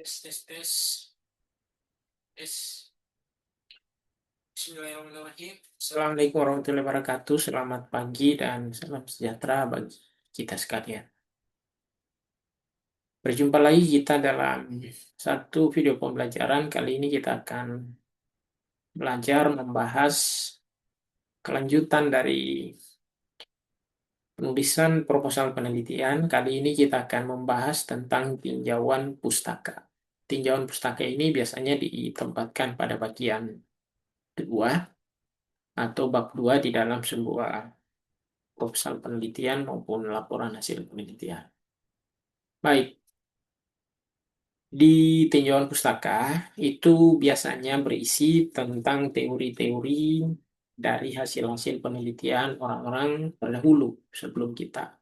Tes, tes, tes, tes. Bismillahirrahmanirrahim. Assalamualaikum warahmatullahi wabarakatuh. Selamat pagi dan salam sejahtera bagi kita sekalian. Berjumpa lagi kita dalam satu video pembelajaran. Kali ini kita akan belajar membahas kelanjutan dari penulisan proposal penelitian. Kali ini kita akan membahas tentang tinjauan pustaka. Tinjauan pustaka ini biasanya ditempatkan pada bagian kedua atau bab 2 di dalam sebuah proposal penelitian maupun laporan hasil penelitian. Baik, di tinjauan pustaka itu biasanya berisi tentang teori-teori dari hasil-hasil penelitian orang-orang terdahulu sebelum kita.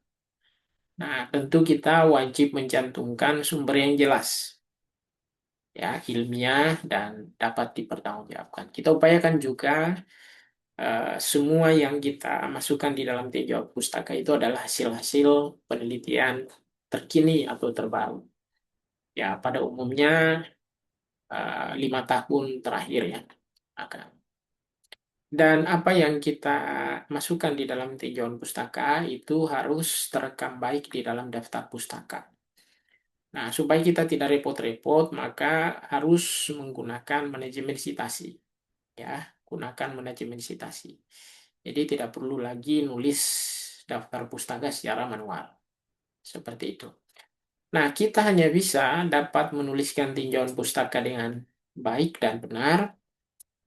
Nah, tentu kita wajib mencantumkan sumber yang jelas, ya, ilmiah dan dapat dipertanggungjawabkan. Kita upayakan juga semua yang kita masukkan di dalam tinjauan pustaka itu adalah hasil-hasil penelitian terkini atau terbaru. Ya, pada umumnya 5 tahun terakhir ya. Akan. Dan apa yang kita masukkan di dalam tinjauan pustaka itu harus terekam baik di dalam daftar pustaka. Nah, supaya kita tidak repot-repot, maka harus menggunakan manajemen citasi. Ya, gunakan manajemen citasi. Jadi tidak perlu lagi nulis daftar pustaka secara manual. Seperti itu. Nah, kita hanya bisa dapat menuliskan tinjauan pustaka dengan baik dan benar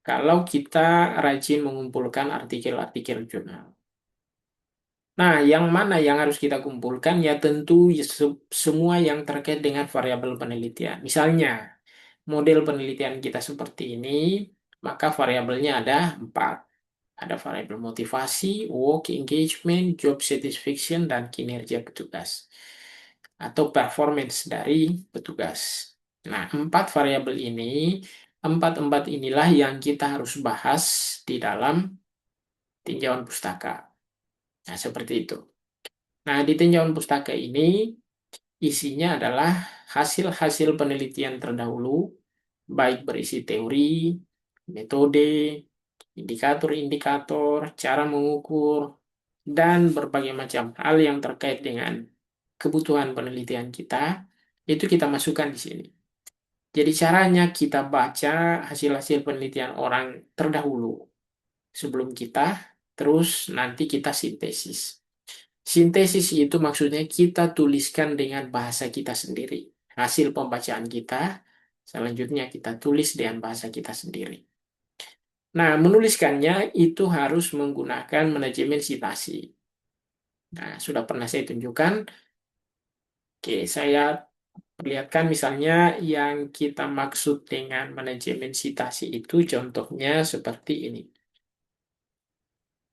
kalau kita rajin mengumpulkan artikel-artikel jurnal. Nah, yang mana yang harus kita kumpulkan? Ya tentu semua yang terkait dengan variabel penelitian. Misalnya, model penelitian kita seperti ini, maka variabelnya ada 4. Ada variabel motivasi, work engagement, job satisfaction, dan kinerja petugas. Atau performance dari petugas. Nah, 4 variabel ini, empat-empat inilah yang kita harus bahas di dalam tinjauan pustaka. Nah, seperti itu. Nah, di tinjauan pustaka ini, isinya adalah hasil-hasil penelitian terdahulu, baik berisi teori, metode, indikator-indikator, cara mengukur, dan berbagai macam hal yang terkait dengan kebutuhan penelitian kita, itu kita masukkan di sini. Jadi caranya kita baca hasil-hasil penelitian orang terdahulu sebelum kita, terus nanti kita sintesis. Sintesis itu maksudnya kita tuliskan dengan bahasa kita sendiri. Hasil pembacaan kita, selanjutnya kita tulis dengan bahasa kita sendiri. Nah, menuliskannya itu harus menggunakan manajemen citasi. Nah, sudah pernah saya tunjukkan. Oke, saya perlihatkan misalnya yang kita maksud dengan manajemen citasi itu contohnya seperti ini.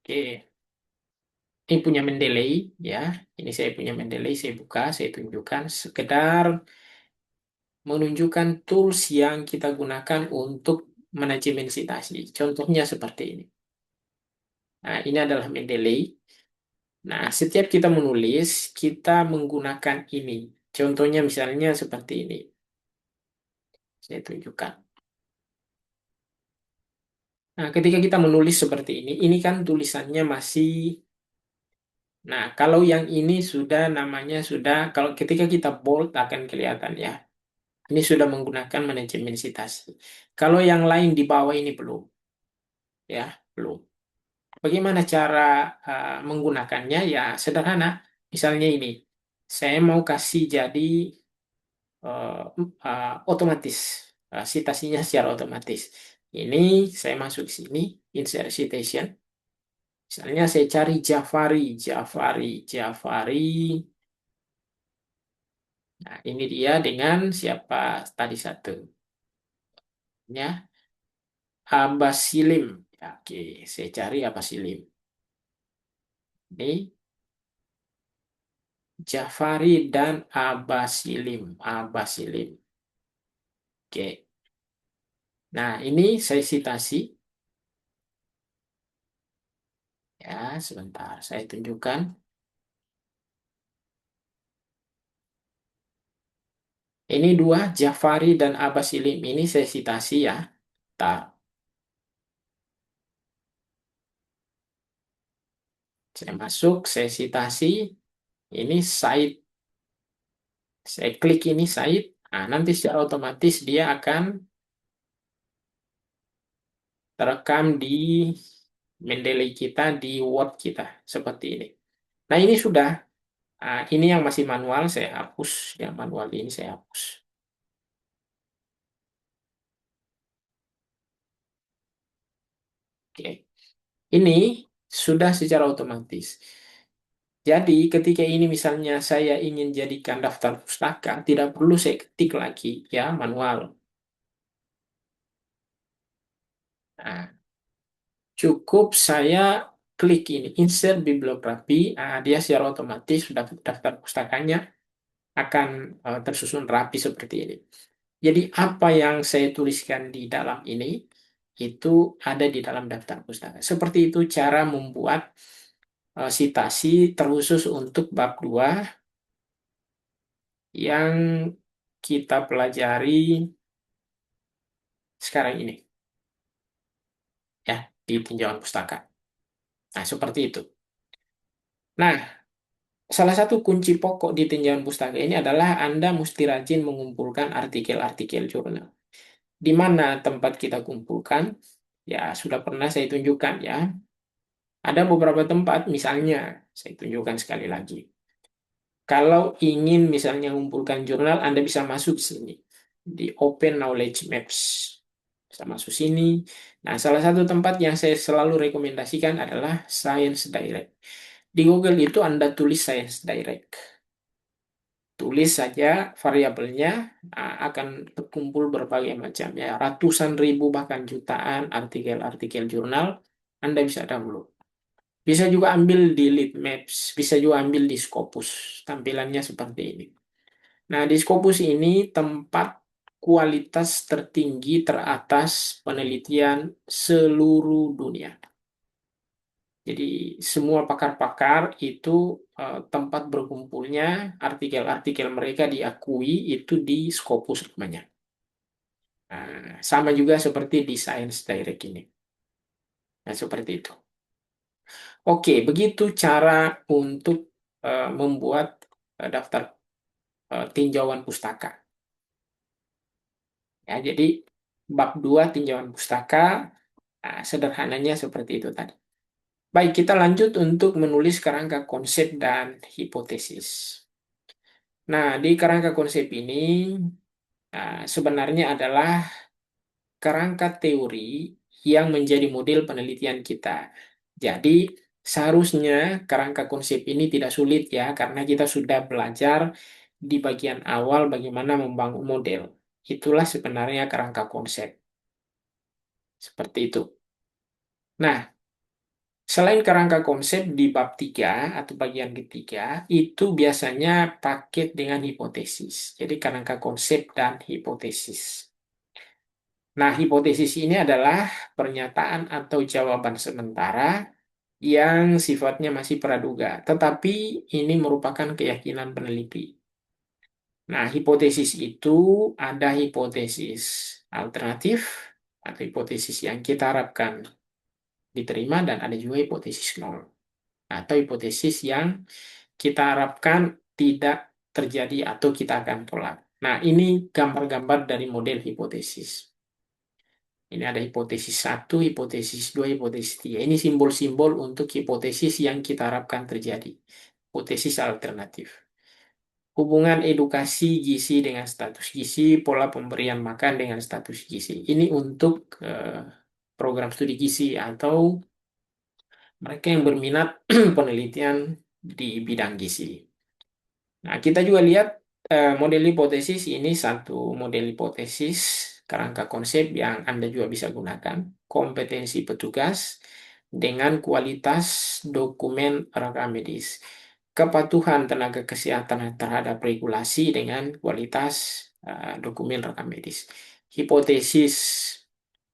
Oke, ini punya Mendeley ya. Ini saya punya Mendeley, saya buka, saya tunjukkan sekedar menunjukkan tools yang kita gunakan untuk manajemen citasi. Contohnya seperti ini. Nah, ini adalah Mendeley. Nah, setiap kita menulis, kita menggunakan ini. Contohnya misalnya seperti ini. Saya tunjukkan. Nah, ketika kita menulis seperti ini kan tulisannya masih. Nah, kalau yang ini sudah namanya sudah, kalau ketika kita bold akan kelihatan ya. Ini sudah menggunakan manajemen citasi. Kalau yang lain di bawah ini belum, ya, belum. Bagaimana cara menggunakannya? Ya, sederhana. Misalnya ini, saya mau kasih jadi eh, otomatis, citasinya secara otomatis. Ini saya masuk sini, insert citation. Misalnya saya cari Jafari, Jafari, Jafari. Nah, ini dia dengan siapa tadi satu. Ya, Abasilim. Ya, oke, saya cari Abasilim. Ini Jafari dan Abasilim. Abasilim. Oke. Nah, ini saya citasi. Ya, sebentar. Saya tunjukkan. Ini dua, Jafari dan Abbas Ilim. Ini saya citasi ya. Tak, saya masuk, saya citasi. Ini Said. Saya klik ini Said. Nah, nanti secara otomatis dia akan terekam di Mendeley kita, di Word kita. Seperti ini. Nah, ini sudah. Nah, ini yang masih manual, saya hapus. Yang manual ini saya hapus. Oke. Ini sudah secara otomatis. Jadi ketika ini misalnya saya ingin jadikan daftar pustaka, tidak perlu saya ketik lagi ya manual. Nah, cukup saya klik ini insert bibliografi, nah, dia secara otomatis sudah daftar pustakanya akan tersusun rapi seperti ini. Jadi apa yang saya tuliskan di dalam ini itu ada di dalam daftar pustaka. Seperti itu cara membuat sitasi terkhusus untuk bab 2 yang kita pelajari sekarang ini ya di tinjauan pustaka. Nah, seperti itu. Nah, salah satu kunci pokok di tinjauan pustaka ini adalah Anda mesti rajin mengumpulkan artikel-artikel jurnal. Di mana tempat kita kumpulkan? Ya, sudah pernah saya tunjukkan ya. Ada beberapa tempat, misalnya, saya tunjukkan sekali lagi. Kalau ingin misalnya mengumpulkan jurnal, Anda bisa masuk sini di Open Knowledge Maps. Bisa masuk sini. Nah, salah satu tempat yang saya selalu rekomendasikan adalah Science Direct. Di Google itu Anda tulis Science Direct. Tulis saja variabelnya, akan terkumpul berbagai macam ya, ratusan ribu bahkan jutaan artikel-artikel jurnal Anda bisa download. Bisa juga ambil di Lead Maps, bisa juga ambil di Scopus. Tampilannya seperti ini. Nah, di Scopus ini tempat kualitas tertinggi teratas penelitian seluruh dunia. Jadi semua pakar-pakar itu tempat berkumpulnya artikel-artikel mereka diakui itu di Scopus namanya. Nah, sama juga seperti di Science Direct ini. Nah, seperti itu. Oke, begitu cara untuk membuat daftar tinjauan pustaka. Ya, jadi bab 2 tinjauan pustaka, sederhananya seperti itu tadi. Baik, kita lanjut untuk menulis kerangka konsep dan hipotesis. Nah, di kerangka konsep ini sebenarnya adalah kerangka teori yang menjadi model penelitian kita. Jadi, seharusnya kerangka konsep ini tidak sulit ya, karena kita sudah belajar di bagian awal bagaimana membangun model. Itulah sebenarnya kerangka konsep. Seperti itu. Nah, selain kerangka konsep di bab 3 atau bagian ketiga, itu biasanya paket dengan hipotesis. Jadi kerangka konsep dan hipotesis. Nah, hipotesis ini adalah pernyataan atau jawaban sementara yang sifatnya masih praduga, tetapi ini merupakan keyakinan peneliti. Nah, hipotesis itu ada hipotesis alternatif atau hipotesis yang kita harapkan diterima dan ada juga hipotesis nol atau hipotesis yang kita harapkan tidak terjadi atau kita akan tolak. Nah, ini gambar-gambar dari model hipotesis. Ini ada hipotesis satu, hipotesis 2, hipotesis 3. Ini simbol-simbol untuk hipotesis yang kita harapkan terjadi. Hipotesis alternatif. Hubungan edukasi gizi dengan status gizi, pola pemberian makan dengan status gizi. Ini untuk program studi gizi atau mereka yang berminat penelitian di bidang gizi. Nah, kita juga lihat model hipotesis ini satu model hipotesis kerangka konsep yang Anda juga bisa gunakan. Kompetensi petugas dengan kualitas dokumen rekam medis. Kepatuhan tenaga kesehatan terhadap regulasi dengan kualitas dokumen rekam medis. Hipotesis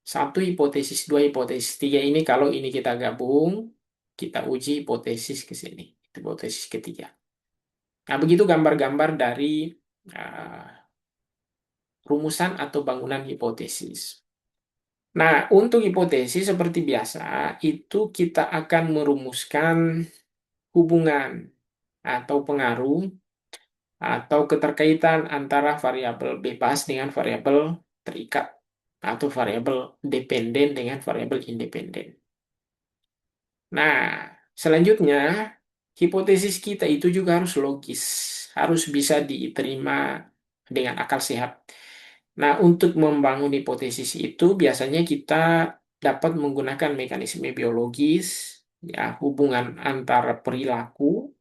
satu, hipotesis dua, hipotesis tiga ini kalau ini kita gabung, kita uji hipotesis ke sini. Hipotesis ketiga. Nah, begitu gambar-gambar dari uh, rumusan atau bangunan hipotesis. Nah, untuk hipotesis seperti biasa, itu kita akan merumuskan hubungan atau pengaruh atau keterkaitan antara variabel bebas dengan variabel terikat atau variabel dependen dengan variabel independen. Nah, selanjutnya hipotesis kita itu juga harus logis, harus bisa diterima dengan akal sehat. Nah, untuk membangun hipotesis itu biasanya kita dapat menggunakan mekanisme biologis, ya, hubungan antara perilaku,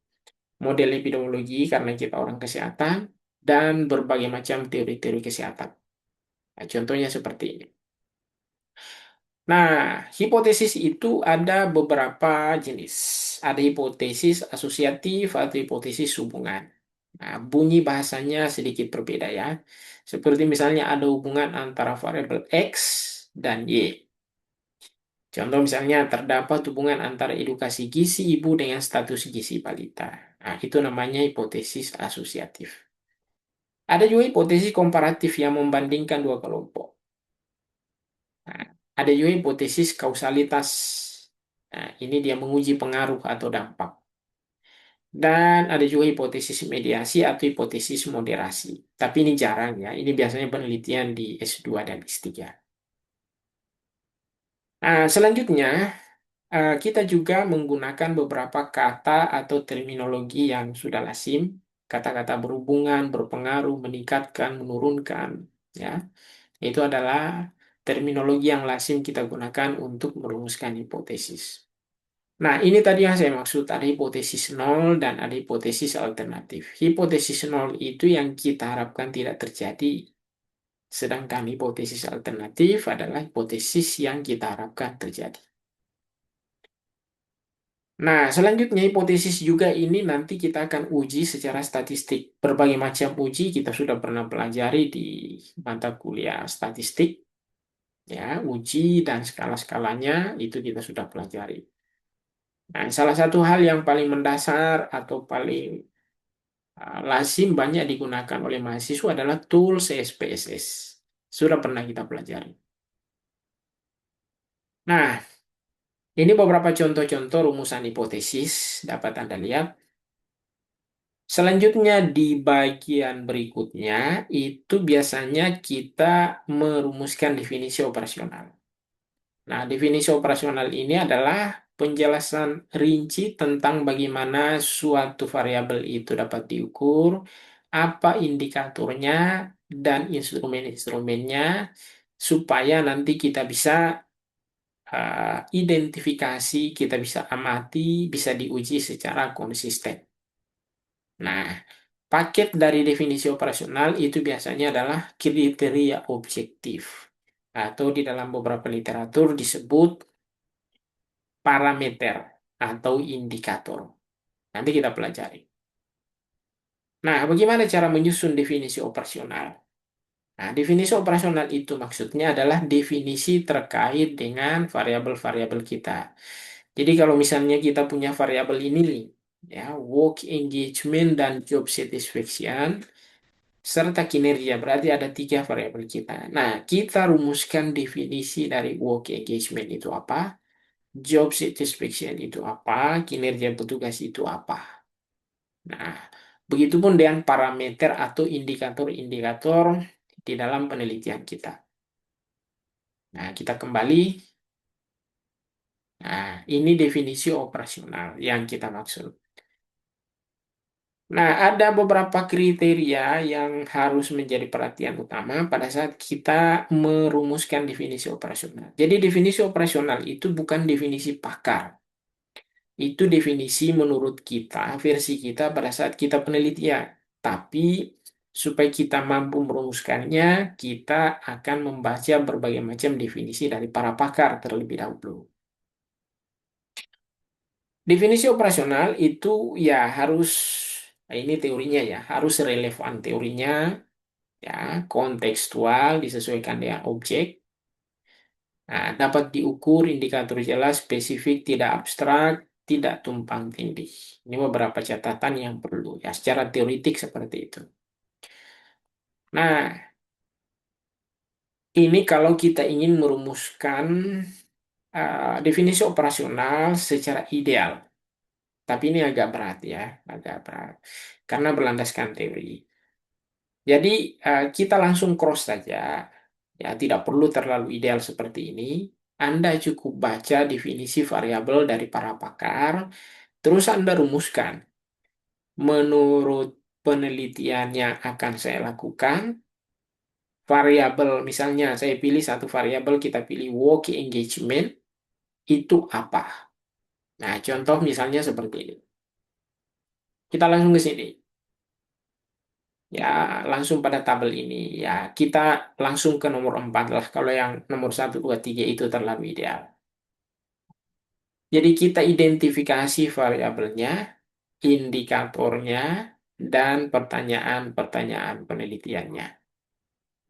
model epidemiologi karena kita orang kesehatan, dan berbagai macam teori-teori kesehatan. Nah, contohnya seperti ini. Nah, hipotesis itu ada beberapa jenis. Ada hipotesis asosiatif atau hipotesis hubungan. Nah, bunyi bahasanya sedikit berbeda ya. Seperti misalnya ada hubungan antara variabel X dan Y. Contoh misalnya terdapat hubungan antara edukasi gizi ibu dengan status gizi balita. Nah, itu namanya hipotesis asosiatif. Ada juga hipotesis komparatif yang membandingkan dua kelompok. Nah, ada juga hipotesis kausalitas. Nah, ini dia menguji pengaruh atau dampak. Dan ada juga hipotesis mediasi atau hipotesis moderasi. Tapi ini jarang ya. Ini biasanya penelitian di S2 dan S3. Nah, selanjutnya kita juga menggunakan beberapa kata atau terminologi yang sudah lazim. Kata-kata berhubungan, berpengaruh, meningkatkan, menurunkan. Ya, itu adalah terminologi yang lazim kita gunakan untuk merumuskan hipotesis. Nah, ini tadi yang saya maksud, ada hipotesis nol dan ada hipotesis alternatif. Hipotesis nol itu yang kita harapkan tidak terjadi, sedangkan hipotesis alternatif adalah hipotesis yang kita harapkan terjadi. Nah, selanjutnya hipotesis juga ini nanti kita akan uji secara statistik. Berbagai macam uji kita sudah pernah pelajari di mata kuliah statistik, ya, uji dan skala-skalanya itu kita sudah pelajari. Nah, salah satu hal yang paling mendasar atau paling lazim banyak digunakan oleh mahasiswa adalah tools SPSS. Sudah pernah kita pelajari. Nah, ini beberapa contoh-contoh rumusan hipotesis dapat Anda lihat. Selanjutnya di bagian berikutnya itu biasanya kita merumuskan definisi operasional. Nah, definisi operasional ini adalah penjelasan rinci tentang bagaimana suatu variabel itu dapat diukur, apa indikatornya, dan instrumen-instrumennya, supaya nanti kita bisa identifikasi, kita bisa amati, bisa diuji secara konsisten. Nah, paket dari definisi operasional itu biasanya adalah kriteria objektif, atau di dalam beberapa literatur disebut parameter atau indikator. Nanti kita pelajari. Nah, bagaimana cara menyusun definisi operasional? Nah, definisi operasional itu maksudnya adalah definisi terkait dengan variabel-variabel kita. Jadi kalau misalnya kita punya variabel ini nih, ya, work engagement dan job satisfaction serta kinerja, berarti ada tiga variabel kita. Nah, kita rumuskan definisi dari work engagement itu apa, job satisfaction itu apa, kinerja petugas itu apa. Nah, begitupun dengan parameter atau indikator-indikator di dalam penelitian kita. Nah, kita kembali. Nah, ini definisi operasional yang kita maksud. Nah, ada beberapa kriteria yang harus menjadi perhatian utama pada saat kita merumuskan definisi operasional. Jadi, definisi operasional itu bukan definisi pakar. Itu definisi menurut kita, versi kita pada saat kita penelitian. Tapi supaya kita mampu merumuskannya, kita akan membaca berbagai macam definisi dari para pakar terlebih dahulu. Definisi operasional itu ya harus, nah ini teorinya ya, harus relevan teorinya, ya, kontekstual, disesuaikan dengan objek. Nah, dapat diukur indikator jelas, spesifik, tidak abstrak, tidak tumpang tindih. Ini beberapa catatan yang perlu ya secara teoritik seperti itu. Nah, Ini kalau kita ingin merumuskan definisi operasional secara ideal. Tapi ini agak berat ya, agak berat. Karena berlandaskan teori. Jadi kita langsung cross saja. Ya, tidak perlu terlalu ideal seperti ini. Anda cukup baca definisi variabel dari para pakar, terus Anda rumuskan. Menurut penelitian yang akan saya lakukan, variabel misalnya saya pilih satu variabel, kita pilih work engagement, itu apa? Nah, contoh misalnya seperti ini. Kita langsung ke sini. Ya, langsung pada tabel ini. Ya, kita langsung ke nomor 4 lah. Kalau yang nomor 1, 2, 3 itu terlalu ideal. Jadi kita identifikasi variabelnya, indikatornya, dan pertanyaan-pertanyaan penelitiannya.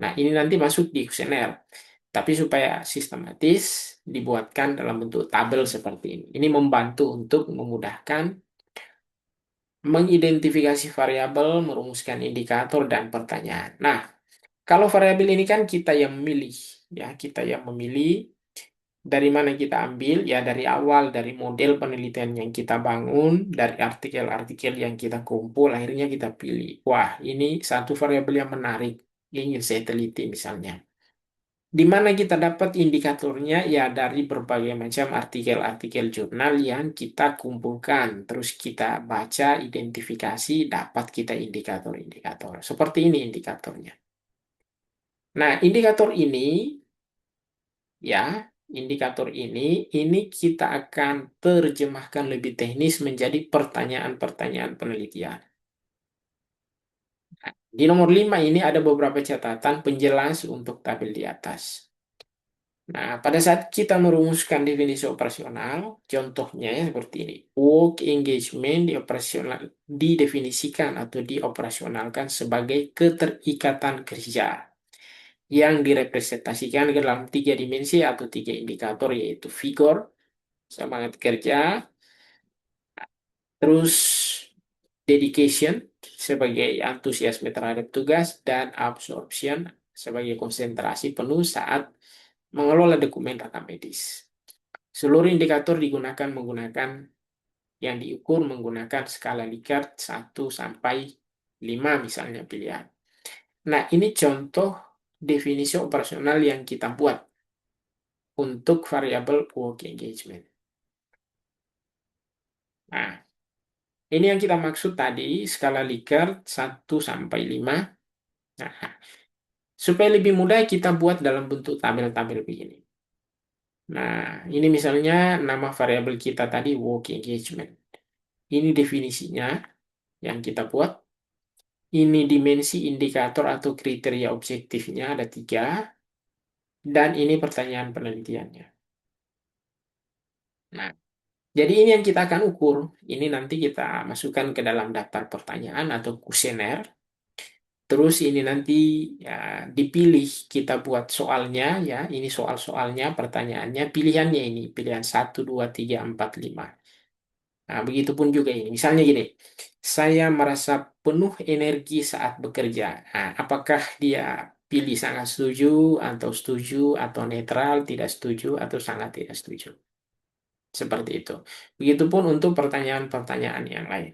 Nah, ini nanti masuk di kuesioner. Tapi supaya sistematis, dibuatkan dalam bentuk tabel seperti ini. Ini membantu untuk memudahkan mengidentifikasi variabel, merumuskan indikator, dan pertanyaan. Nah, kalau variabel ini kan kita yang memilih, ya kita yang memilih dari mana kita ambil, ya dari awal, dari model penelitian yang kita bangun, dari artikel-artikel yang kita kumpul, akhirnya kita pilih. Wah, ini satu variabel yang menarik, ingin saya teliti misalnya. Di mana kita dapat indikatornya? Ya dari berbagai macam artikel-artikel jurnal yang kita kumpulkan. Terus kita baca, identifikasi, dapat kita indikator-indikator. Seperti ini indikatornya. Nah, indikator ini, ya, indikator ini kita akan terjemahkan lebih teknis menjadi pertanyaan-pertanyaan penelitian. Di nomor 5 ini ada beberapa catatan penjelas untuk tabel di atas. Nah, pada saat kita merumuskan definisi operasional, contohnya ya seperti ini. Work engagement didefinisikan atau dioperasionalkan sebagai keterikatan kerja yang direpresentasikan ke dalam 3 dimensi atau 3 indikator, yaitu vigor, semangat kerja, terus dedication sebagai antusiasme terhadap tugas, dan absorption sebagai konsentrasi penuh saat mengelola dokumen rekam medis. Seluruh indikator digunakan menggunakan yang diukur menggunakan skala Likert 1 sampai 5 misalnya pilihan. Nah, ini contoh definisi operasional yang kita buat untuk variabel work engagement. Nah, ini yang kita maksud tadi, skala Likert 1 sampai 5. Nah, supaya lebih mudah kita buat dalam bentuk tabel-tabel begini. Nah, ini misalnya nama variabel kita tadi work engagement. Ini definisinya yang kita buat. Ini dimensi indikator atau kriteria objektifnya ada 3. Dan ini pertanyaan penelitiannya. Nah, jadi ini yang kita akan ukur. Ini nanti kita masukkan ke dalam daftar pertanyaan atau kuesioner. Terus ini nanti ya, dipilih kita buat soalnya ya. Ini soal-soalnya, pertanyaannya, pilihannya ini. Pilihan 1, 2, 3, 4, 5. Nah, begitupun juga ini. Misalnya gini, saya merasa penuh energi saat bekerja. Nah, apakah dia pilih sangat setuju, atau netral, tidak setuju, atau sangat tidak setuju. Seperti itu. Begitupun untuk pertanyaan-pertanyaan yang lain.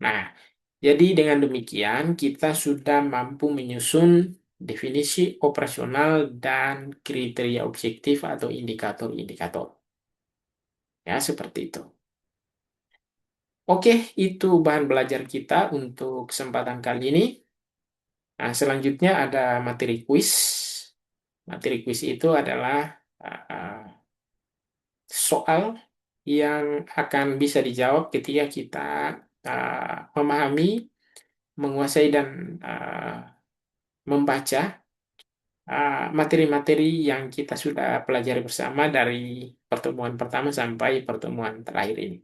Nah, jadi dengan demikian kita sudah mampu menyusun definisi operasional dan kriteria objektif atau indikator-indikator. Ya, seperti itu. Oke, itu bahan belajar kita untuk kesempatan kali ini. Nah, selanjutnya ada materi kuis. Materi kuis itu adalah soal yang akan bisa dijawab ketika kita memahami, menguasai, dan membaca materi-materi yang kita sudah pelajari bersama dari pertemuan pertama sampai pertemuan terakhir ini.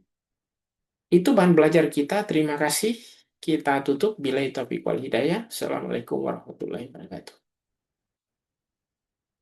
Itu bahan belajar kita. Terima kasih. Kita tutup. Billahi taufiq wal hidayah. Assalamualaikum warahmatullahi wabarakatuh.